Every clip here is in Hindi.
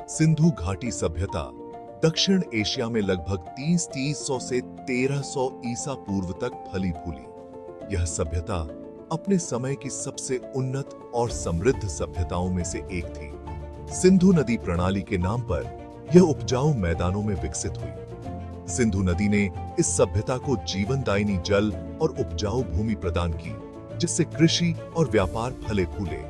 सिंधु घाटी सभ्यता दक्षिण एशिया में लगभग 300 से 1300 ईसा पूर्व तक फली फूली। यह सभ्यता अपने समय की सबसे उन्नत और समृद्ध सभ्यताओं में से एक थी। सिंधु नदी प्रणाली के नाम पर यह उपजाऊ मैदानों में विकसित हुई। सिंधु नदी ने इस सभ्यता को जीवनदायिनी जल और उपजाऊ भूमि प्रदान की, जिससे कृषि और व्यापार फले फूले।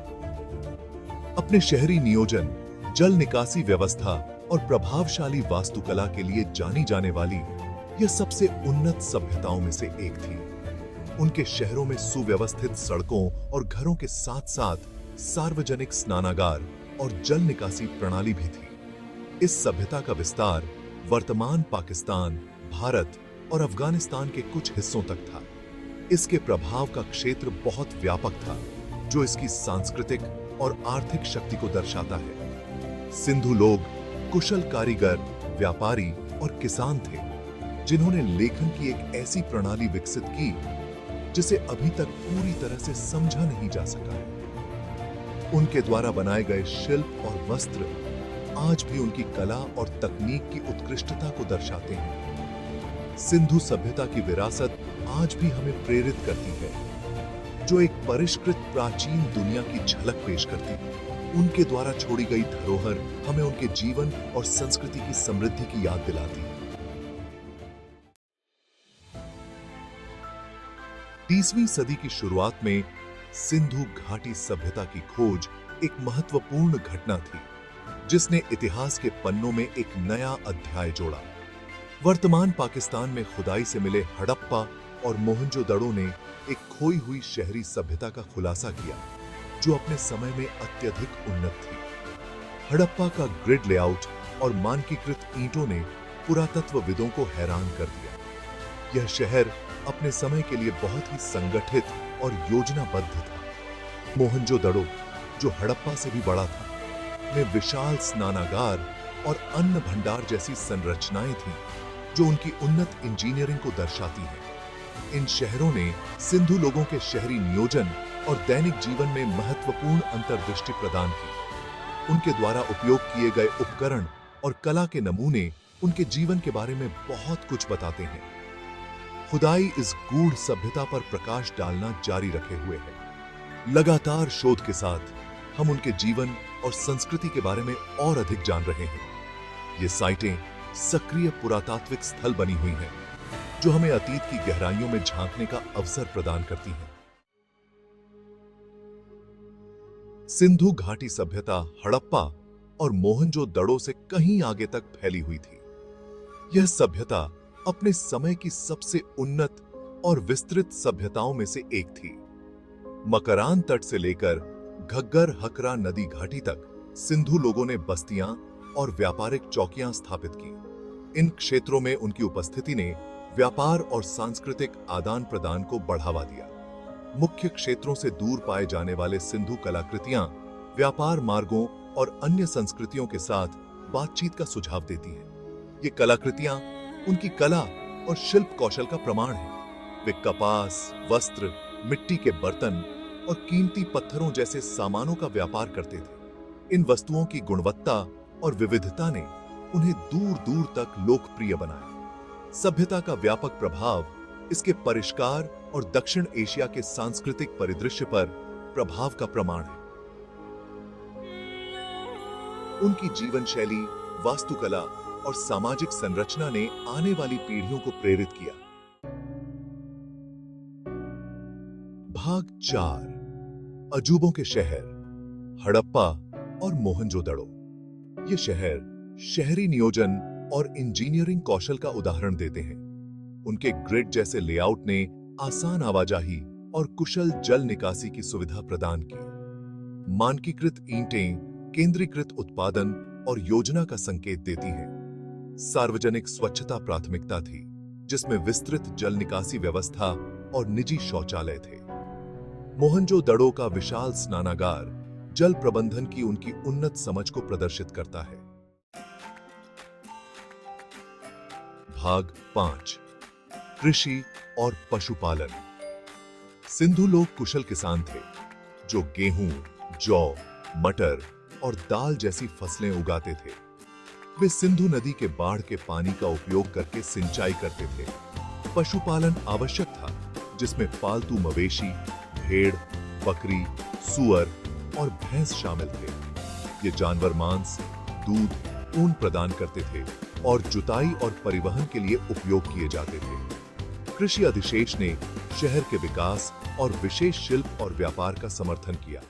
अपने शहरी नियोजन, जल निकासी व्यवस्था और प्रभावशाली वास्तुकला के लिए जानी जाने वाली यह सबसे उन्नत सभ्यताओं में से एक थी। उनके शहरों में सुव्यवस्थित सड़कों और घरों के साथ साथ सार्वजनिक स्नानागार और जल निकासी प्रणाली भी थी। इस सभ्यता का विस्तार वर्तमान पाकिस्तान, भारत और अफगानिस्तान के कुछ हिस्सों तक था। इसके प्रभाव का क्षेत्र बहुत व्यापक था, जो इसकी सांस्कृतिक और आर्थिक शक्ति को दर्शाता है। सिंधु लोग कुशल कारीगर, व्यापारी और किसान थे, जिन्होंने लेखन की एक ऐसी प्रणाली विकसित की जिसे अभी तक पूरी तरह से समझा नहीं जा सका है। उनके द्वारा बनाए गए शिल्प और वस्त्र आज भी उनकी कला और तकनीक की उत्कृष्टता को दर्शाते हैं। सिंधु सभ्यता की विरासत आज भी हमें प्रेरित करती है, जो एक परिष्कृत प्राचीन दुनिया की झलक पेश करती है। उनके द्वारा छोड़ी गई धरोहर हमें उनके जीवन और संस्कृति की समृद्धि की याद दिलाती है। 20वीं सदी की शुरुआत में सिंधु घाटी सभ्यता की खोज एक महत्वपूर्ण घटना थी, जिसने इतिहास के पन्नों में एक नया अध्याय जोड़ा। वर्तमान पाकिस्तान में खुदाई से मिले हड़प्पा और मोहनजोदड़ो ने एक खोई हुई शहरी सभ्यता का खुलासा किया, जो अपने समय में अत्यधिक उन्नत थी। हड़प्पा का ग्रिड लेआउट और मानकीकृत ईंटों ने पुरातत्वविदों को हैरान कर दिया। यह शहर अपने समय के लिए बहुत ही संगठित और योजनाबद्ध था। मोहनजोदड़ो, जो हड़प्पा से भी बड़ा था, में विशाल स्नानागार और अन्न भंडार जैसी संरचनाएं थीं, जो उनकी उन्नत इंजीनियरिंग को दर्शाती हैं। इन शहरों ने सिंधु लोगों के शहरी नियोजन और दैनिक जीवन में महत्वपूर्ण अंतर्दृष्टि प्रदान की। उनके द्वारा उपयोग किए गए उपकरण और कला के नमूने उनके जीवन के बारे में बहुत कुछ बताते हैं। खुदाई इस गूढ़ सभ्यता पर प्रकाश डालना जारी रखे हुए है। लगातार शोध के साथ हम उनके जीवन और संस्कृति के बारे में और अधिक जान रहे हैं। ये साइटें सक्रिय पुरातात्विक स्थल बनी हुई हैं, जो हमें अतीत की गहराइयों में झांकने का अवसर प्रदान करती हैं। सिंधु घाटी सभ्यता हड़प्पा और मोहनजोदड़ो से कहीं आगे तक फैली हुई थी। यह सभ्यता अपने समय की सबसे उन्नत और विस्तृत सभ्यताओं में से एक थी। मकरान तट से लेकर घग्गर हकरा नदी घाटी तक सिंधु लोगों ने बस्तियां और व्यापारिक चौकियां स्थापित की। इन क्षेत्रों में उनकी उपस्थिति ने व्यापार और सांस्कृतिक आदान प्रदान को बढ़ावा दिया। मुख्य क्षेत्रों से दूर पाए जाने वाले सिंधु कलाकृतियां व्यापार मार्गों और अन्य संस्कृतियों के साथ बातचीत का सुझाव देती हैं। ये कलाकृतियां उनकी कला और शिल्प कौशल का प्रमाण है। वे कपास, वस्त्र, मिट्टी के बर्तन और कीमती पत्थरों जैसे सामानों का व्यापार करते थे। इन वस्तुओं की गुणवत्ता और विविधता ने उन्हें दूर दूर तक लोकप्रिय बनाया। सभ्यता का व्यापक प्रभाव इसके परिष्कार और दक्षिण एशिया के सांस्कृतिक परिदृश्य पर प्रभाव का प्रमाण है। उनकी जीवन शैली, वास्तुकला और सामाजिक संरचना ने आने वाली पीढ़ियों को प्रेरित किया। भाग 4, अजूबों के शहर, हड़प्पा और मोहनजोदड़ो। ये शहर शहरी नियोजन और इंजीनियरिंग कौशल का उदाहरण देते हैं। उनके ग्रिड जैसे लेआउट ने आसान आवाजाही और कुशल जल निकासी की सुविधा प्रदान की। मानकीकृत ईंटें केंद्रीकृत उत्पादन और योजना का संकेत देती हैं। सार्वजनिक स्वच्छता प्राथमिकता थी, जिसमें विस्तृत जल निकासी व्यवस्था और निजी शौचालय थे। मोहनजोदड़ो का विशाल स्नानागार जल प्रबंधन की उनकी उन्नत समझ को प्रदर्शित करता है। भाग 5, कृषि और पशुपालन। सिंधु लोग कुशल किसान थे, जो गेहूं, जौ, मटर और दाल जैसी फसलें उगाते थे। वे सिंधु नदी के बाढ़ के पानी का उपयोग करके सिंचाई करते थे। पशुपालन आवश्यक था, जिसमें पालतू मवेशी, भेड़, बकरी, सुअर और भैंस शामिल थे। ये जानवर मांस, दूध, ऊन प्रदान करते थे और जुताई और परिवहन के लिए उपयोग किए जाते थे। कृषि अधिशेष ने शहर के विकास और विशेष शिल्प और व्यापार का समर्थन किया।